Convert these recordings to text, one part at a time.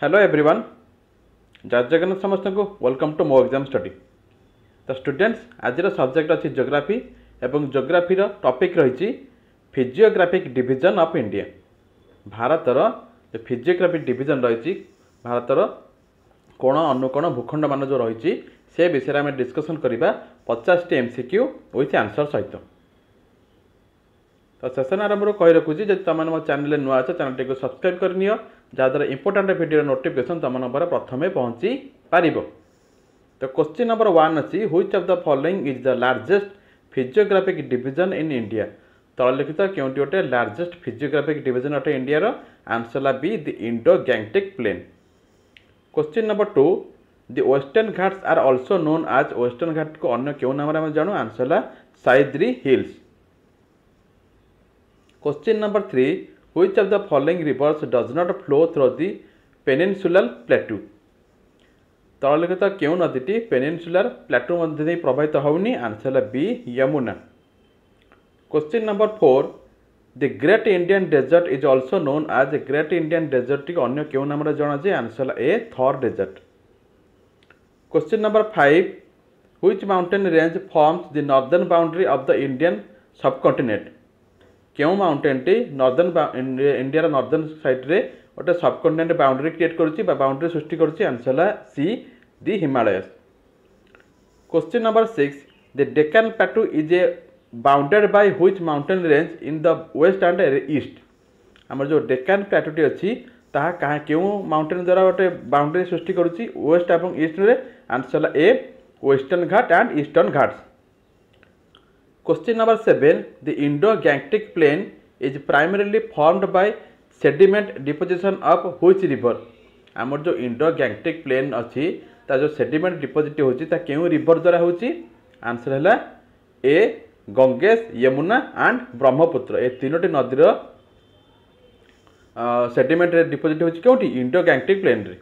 Hello everyone, जय जगन्नाथ समस्त को वेलकम टू मो एग्जाम स्टडी। तो स्टूडेंट्स आज सब्जेक्ट अच्छी जियोग्राफी एवं जियोग्राफी टॉपिक रही फिजियोग्राफिक डिवीजन ऑफ इंडिया। भारतर जो फिजियोग्राफिक डिवीजन रही भारतर कोण अनुकोण भूखंड मान जो रही से विषय में डिस्कसन करवा 50 एमसीक्यू विथ आंसर सहित। तो सेशन आरंभ कही रखुच्छी जब तुम मो चैनल नुआ अच्छे चैनल टी सब्सक्राइब कर नियो जहाँद्वारा इंपोर्टाट वीडियो नोटिफिकेशन तुम प्रथम पहुँची पार। तो क्वेश्चन नंबर 1 अच्छी which of the following is the largest physiographic division in India. तल लिखित क्योंटी गोटे लार्जेस्ट फिजियोग्राफिक डिवीजन अटे इंडिया रो answer B the Indo Gangetic plain. Question number 2 the western Ghats are also known as western Ghat को अन्य क्यों नाम आम जानू answer Sahyadri hills. Question number 3 which of the following rivers does not flow through the peninsular plateau. तल लिखित क्यों नदी पेनिनसुलर प्लेटू मध्य प्रवाहित होनी answer B Yamuna. Question number 4 the great Indian desert is also known as great Indian desert टी अन्य क्यों नाम जाना जाए answer A Thar desert. Question number 5 which mountain range forms the northern boundary of the Indian subcontinent. क्यों mountain टी northern India northern side रे गोटे सबकंटिनेंट बाउंड्री क्रिएट करुच्ची बाउंड्री सृष्टि करुच्ची answer C the Himalayas. Question number 6 the Deccan plateau is a bounded by which mountain range in the west and east. आमर जो Deccan प्लेटू T अच्छी ताहा कहाँ क्यों माउंटेन द्वारा गोटे बाउंड्री सृष्टि करुच्ची वेस्ट एवं ईस्ट रे answer A western Ghat and eastern Ghats. Question number 7 the Indo Gangetic plain is primarily formed by sediment deposition of which river. आमर जो इंडो गैंगटिक प्लेन अच्छी ता जो सेडिमेंट डिपोजिट होची ता क्यों रिवर द्वारा होची आंसर है ए गंगेश यमुना एंड ब्रह्मपुत्र। ए तीनोटी नदीर सेडिमेंट डिपोजिट होची क्योंटी इंडो गैंगटिक प्लेन रे।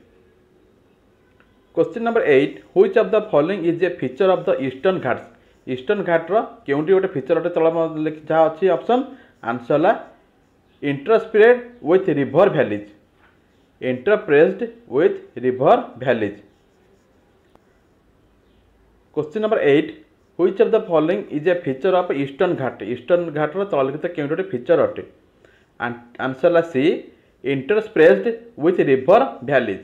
Question number 8 which of the following is a feature of the eastern Ghats. Eastern घाट्र क्योंटी गोटे फीचर अटे तल जहाँ अच्छी option answer interspersed with river valleys interspersed with river valleys. Question number 8 which of the following is a feature of eastern Ghat. Eastern घाट्र तल लिखित क्योंटी गोटे फीचर अटे answer C interspersed with river valleys.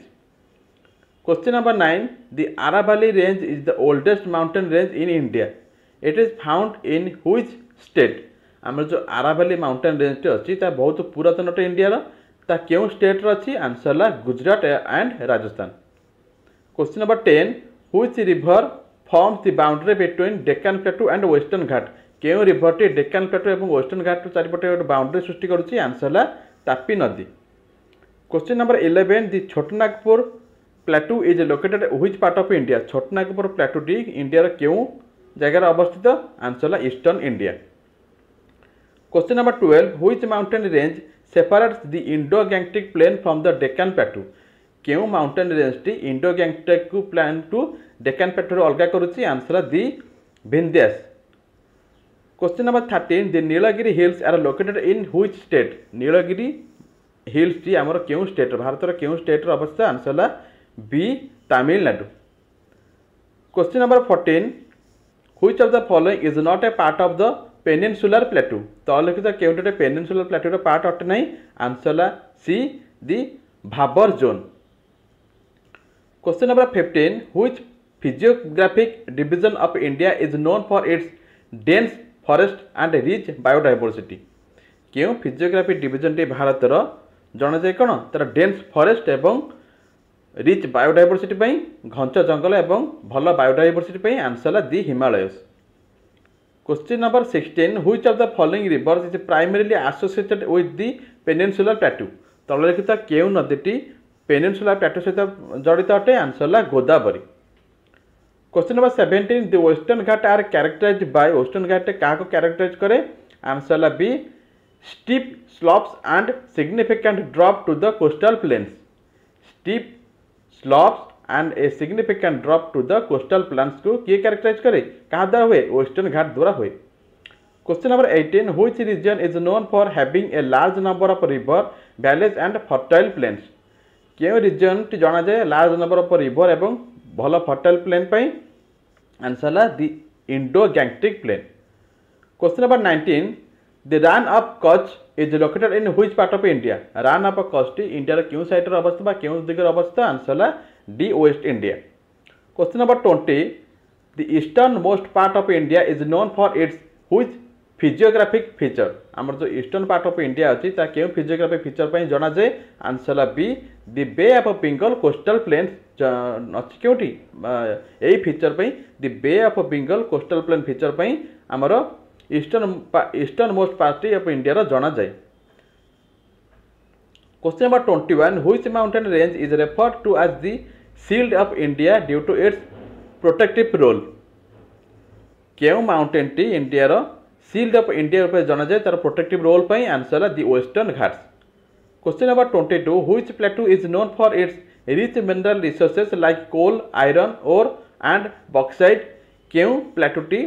Question number 9 the Aravalli range is the oldest mountain range in India. It is found in which state. आमर जो Aravalli mountain range अच्छी बहुत पुरातन अटे इंडिया ता क्यों स्टेट अच्छी answer Gujarat and Rajasthan. Question number 10 which river forms the boundary between Deccan plateau and western Ghat. क्यों रिवर टी डेक्कन प्लेटू और वेस्टर्न घाट चारिपटे गोटे बाउंड्री सृष्टि करुच्ची आंसर तापी नदी। Question number 11 the Chotanagpur plateau is located which part of India. Chotanagpur plateau टी इंडिया क्यों जगह अवस्थित answer eastern India. Question number 12 which mountain range separates the Indo Gangetic plain from the Deccan plateau. क्यों माउंटेन रेंज टी Indo Gangetic plain to Deccan plateau अलग करुच्ची answer the Vindhyas. Question number 13 the Nilgiri hills are located in which state. Nilgiri hills टी आमर क्यों state भारतर क्यों state अवस्था answer B Tamil Nadu. Question number 14 which of the following is not a part of the peninsular plateau. तल लिखित क्योंटे पेनिनसुलर प्लेटू पार्ट अटे नहीं answer C the Bhabar zone. Question number 15 which physiographic division of India is known for its dense forest and rich biodiversity. क्यों physiography division टी भारतर जाना जाए कौन तार डेंस फॉरेस्ट एवं रिच बायोडाइवर्सिटी घंच जंगल एवं भल biodiversity answer the Himalayas. Question number 16 which of the following rivers is primarily associated with the peninsular plateau. तल लिखित क्यों नदी पेनिनसुलर प्लेटू सहित जड़ित अटे answer Godavari. Question number 17 the western Ghat are characterized by western Ghat क्या कैरेक्टराइज करे answer B steep slopes and significant drop to the coastal plains. Steep slopes and a significant drop to the coastal planes को किए characterise करे क्या द्वारा हुए western Ghat द्वारा हुए। Question number 18 which region is known for having a large number of river valleys and fertile plains. क्यों region टी जना जाए लार्ज नंबर ऑफ रिवर एवं भल फर्टाइल प्लेन पर आंसर है the Indo Gangetic plain. Question number 19 the Rann of Kutch is located in which part of India. Rann of Kutch टी India क्यों साइड रे अवस्थित बा क्यों दिगरे अवस्थित आंसर है D west India. Question number 20 the eastern most part of India is known for its which physiographic feature. आमर जो ईस्टर्न पार्ट ऑफ इंडिया अच्छी क्यों फिजियोग्राफिक फीचर पर जना जाए आंसर है B the bay of Bengal coastal plains अच्छी क्योंटी यही फीचर पर the bay of Bengal coastal plain feature पर आमर eastern most part of India जना जाए। Question number 21 which mountain range is referred to as the shield of India due to its protective role. क्यों mountain टी India shield of India रूप जना जाए तार प्रोटेक्टिव रोल पर आंसर है the western Ghats. Question number 22 which plateau is known for its rich mineral resources like coal iron ore and bauxite. क्यों plateau टी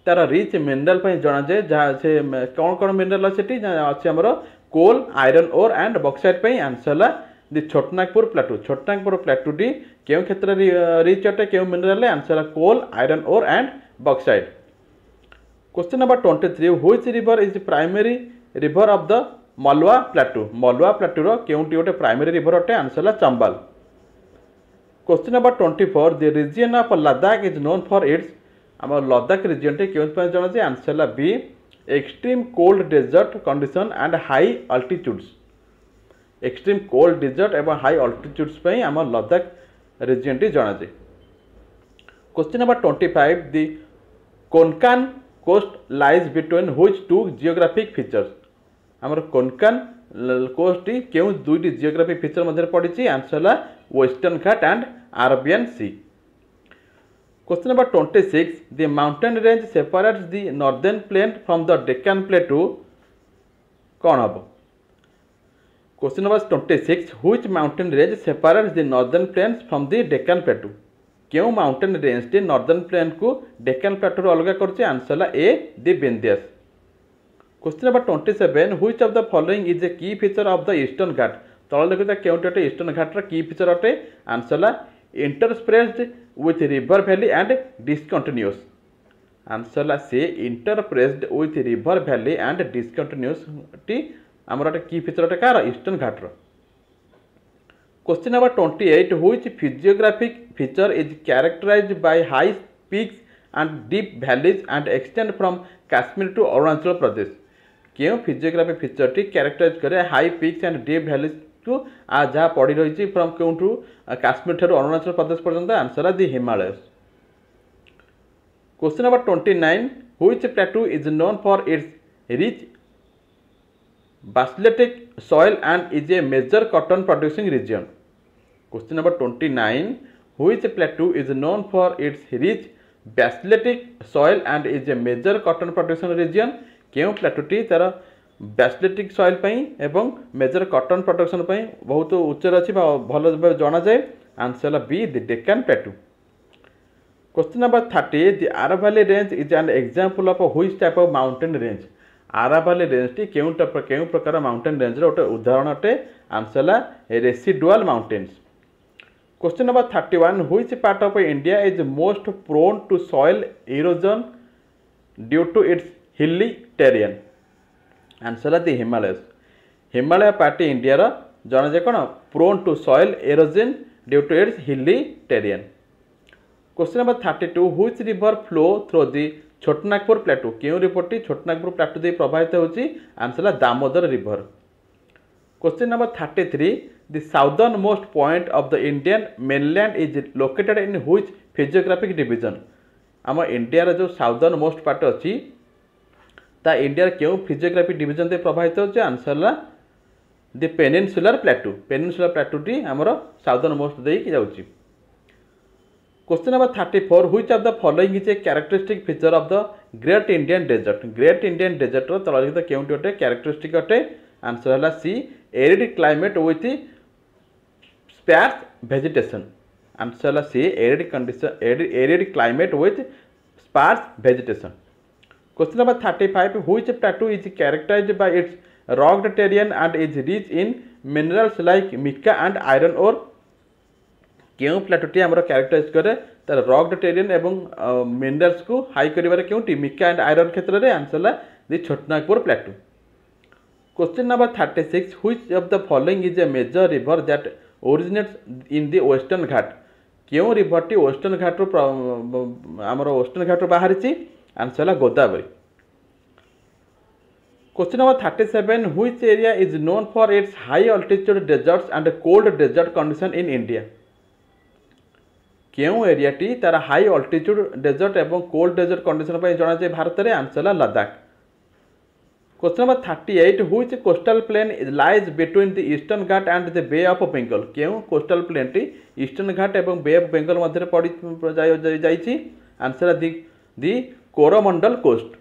तार रिच मिनरल पर जना जाए जहाँ से कौन कौन मिनरल अच्छी अच्छे आमर coal iron ore and bauxite पर आंसर है the Chotanagpur plateau. Chotanagpur plateau टी क्यों क्षेत्र रिच अटे क्यों मिनरल आंसर है coal iron ore and bauxite. Question number 23 which river is primary river of the Malwa plateau. मलवा प्लेटूर क्योंटी गोटे प्राइमरी रिवर अटे आंसर है Chambal. Question number 24 the region of Ladakh is known for its. आम लद्दाख रिजन टी क्यों जना जाए आंसर है B extreme cold desert condition and high altitudes. Extreme cold desert एवं हाई अल्टीट्यूड्स पे आम लद्दाख रिजन टी जना जाए। Question number 25 the Konkan coast lies between which two geographic features. आमर कोनकान कोस्ट टी क्यों दुईटी जियोग्राफिक फीचर मध्य पड़ी आंसर है western Ghat and Arabian sea. Question number 26 the mountain range separates the northern plain from the Deccan plateau कौन हम। Question number 26 which mountain range separates the northern plains from the Deccan plateau. क्यों mountain range टी northern plain को Deccan plateau अलग कर answer है A the Vindhyas. Question number 27 which of the following is a key feature of the eastern घाट। तल लिखित क्योंटी अटे eastern घाटर की फीचर अटे आंसर है interspersed with river valley and discontinuous. Answer है C interspersed with river valley and discontinuous टी आमर अटे की फीचर अटे कार ईस्टर्न घाटर। Question number 28 which physiographic feature is characterized by high peaks and deep valleys and extend from Kashmir to Arunachal Pradesh. क्यों physiographic feature टी characterize करे high peaks and deep valleys को आ जहाँ पड़ी रही फ्रॉम क्योंठू काश्मीर ठार अरुणाचल प्रदेश पर्यंत आंसर है the Himalayas. Question number 29 which plateau is known for its rich basaltic soil and is a major cotton producing region. Question number 29 which plateau is known for its rich basaltic soil and is a major cotton producing region. क्यों प्लेटूटी तार basaltic soil एवं major cotton production बहुत उच्चर अच्छी भल जना जाए answer B the Deccan plateau. Question number 30 the Aravalli range is an example of which type of mountain range. Aravalli range टी क्यों प्रकार माउंटेन रेंज गोटे उदाहरण अटे आंसर है residual mountains. Question number 31 which part of India is most prone to soil erosion due to its hilly terrain. Answer है the Himalayas. Himalaya पार्टी India जना जाए कौन prone to soil erosion due to its hilly terrain. Question number 32 which river flow through the Chotanagpur प्लेटू। क्यों river T Chhotanagpur प्लेटू दे प्रभावित होची answer है Damodar river. Question number 33 the southern most point of the Indian mainland is located in which physiographic division. आम India जो southern most part अच्छी ता India क्यों physiographic division से प्रभावित होचे आंसर है the peninsular plateau. Peninsular plateau टी आमर साउदर्न मोस्ट देकी जाउची। Question number 34 which of the following is a characteristic feature of the great Indian desert. Great Indian desert तलिखित क्योंटी अटे कैरेक्टरिस्टिक अटे आंसर है C arid climate with sparse vegetation. Answer है C arid climate with sparse vegetation. Question number 35 which plateau is characterized by its rugged terrain and is rich in minerals like mica and iron ore. केउ प्लाटोटी आमर characterise करे तार rugged टेरियन एवं minerals को high करिवार केउटी mica and iron क्षेत्र में answer the Chotanagpur plateau. Question number 36 which of the following is a major river that originates in the western Ghat. केउ रिवर टी वेस्टर्न घाट रो आमर वेस्टर्न घाट रो बाहरी answer Godavari. Question number 37 which area is known for its high altitude deserts and cold desert condition in India. केउ area टी तार high altitude desert एवं कोल्ड डेजर्ट कंडीशन पर जना जाए भारत में answer Ladakh. Question number 38 which coastal plain lies between the eastern Ghat and the bay of Bengal. केउ coastal plain टी ईस्टर्न घाट एवं बे ऑफ बंगाल मध्य पड़ी जाइछि answer the Coromandel coast.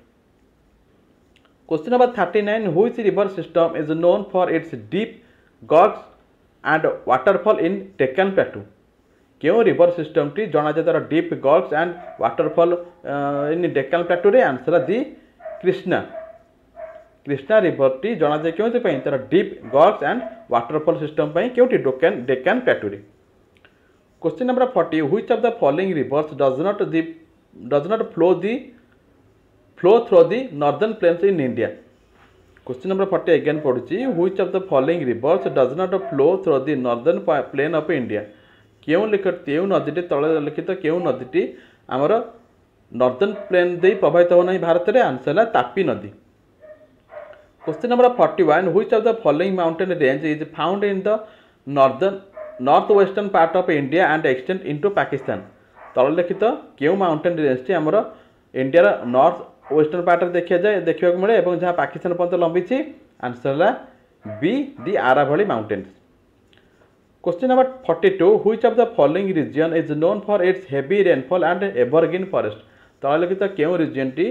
Question number 39 which river system is known for its deep gorge and waterfall in Deccan plateau. केउ river system टी जना जाए तार deep gorge and waterfall in Deccan plateau रे answer D Krishna. Krishna river टी जना जाए क्यों तार deep gorge and waterfall system क्योंटी डेक्कन प्लेटू रे. Question number 40 which of the following rivers does not flow through the northern plains in India. Question number 40 again पढ़ुची which of the following rivers does not flow through the northern plain of India. केउ नदी तले लिखित केउ नदी आमर northern plain दे प्रभावित होना भारत में आंसर तापी नदी. Question number 41 which of the following mountain range is found in the north western part of India and extend into Pakistan. तले लिखित केउ माउंटेन रेंज टी आमर इंडिया नॉर्थ वेस्टर्न पार्ट देखा मिले और जहाँ पाकिस्तान पर्यटन लंबी answer B the Aravalli mountains. Question number 42 which of the following region is known for its heavy rainfall and evergreen forest. तले लिखित केउ रीजन टी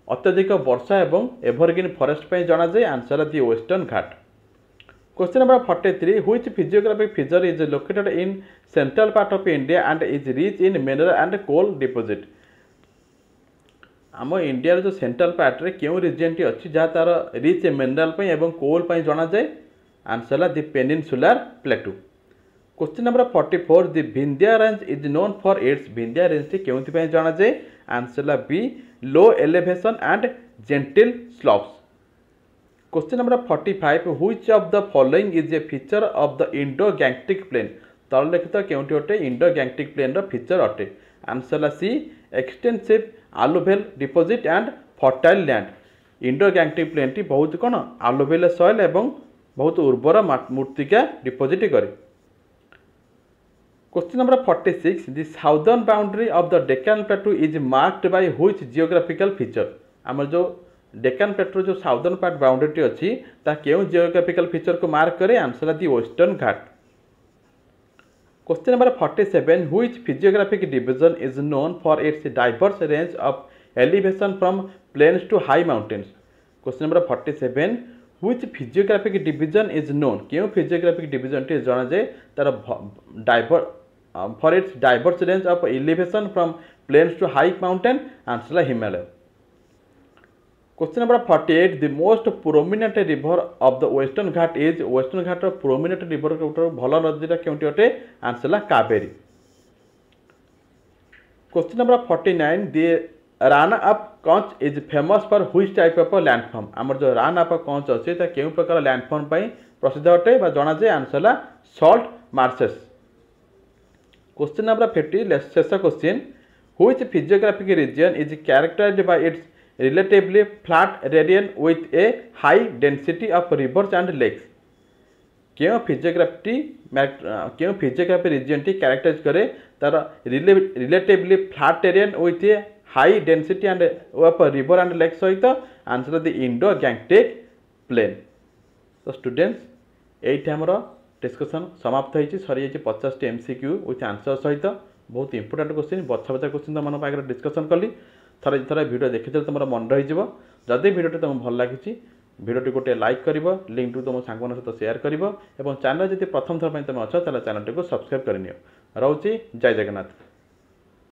अत्यधिक वर्षा एवं एवरग्रीन फॉरेस्ट पे जना जाए answer the western Ghat. Question number 43 which physiographic feature is located in central part of India and is rich in mineral and coal deposit. आम India जो सेंट्रल पार्ट रे केउ रीजन टी अच्छी जहाँ तार रिच मिनरल एवं कोल जना जाए answer D peninsular plateau. Question number 44 the Vindhya range is known for its. Vindhya range टी क्यों जना जाए answer B low elevation and gentle slopes. Question number 45 which of the following is a feature of the Indo Gangetic plain. तले लिखित केउटी अटे Indo Gangetic plain रो feature अटे answer C extensive alluvial deposit and fertile land. Indo Gangetic plain टी बहुत कौन आलुवेल soil एवं बहुत उर्वर मृत्तिका डिपोजिट करे. Question number 46 the southern boundary of the Deccan plateau is marked by which geographical feature. आम जो डेक्कन प्लेटू जो साउदर्न पार्ट बाउंड्री अच्छी ता केउ जियोग्राफिकल फीचर को मार्क करे answer the western Ghat. Question number 47 which physiographic division is known for its diverse range of elevation from plains to high mountains. Question number 47 which physiographic division is known. केउ physiographic division टी जना जाए तार for its diverse range of elevation from plains to high mountain answer Himalaya. Question number 48 the most prominent river of the western ghat is. western ghat prominent river भल नदी केउटी अटे answer Kaveri. Question number 49 the rana of Kutch is famous for which type of landform. आमर जो rana of Kutch अच्छे केउ प्रकार landform प्रसिद्ध अटे जना जाए answer salt marshes. Question number 50 शेष question which physiographic region is characterized by its relatively flat रेडियन with a high density of rivers and lakes. क्यों फिजियोग्राफी रीजन टी कैरेक्टराइज करे तार relatively flat terrain with a high density and of river and lake सहित answer the Indo Gangetic plain. तो students एठी हमर discussion समाप्त होती सरी 50 MCQ विथ आंसर सहित बहुत इंपोर्टेंट क्वेश्चन बछा बछा क्वेश्चन तुम पाखे डिस्कसन कली. थरे थरे वीडियो देखी तुम मन रही जदि वीडियो तुम भल लगी वीडियो गोटे लाइक कर लिंक तुम सांग सहित शेयर कर चैनल जब प्रथम थर तुम अच्छे चैनल को सब्सक्राइब कर रोचे जय जगन्नाथ.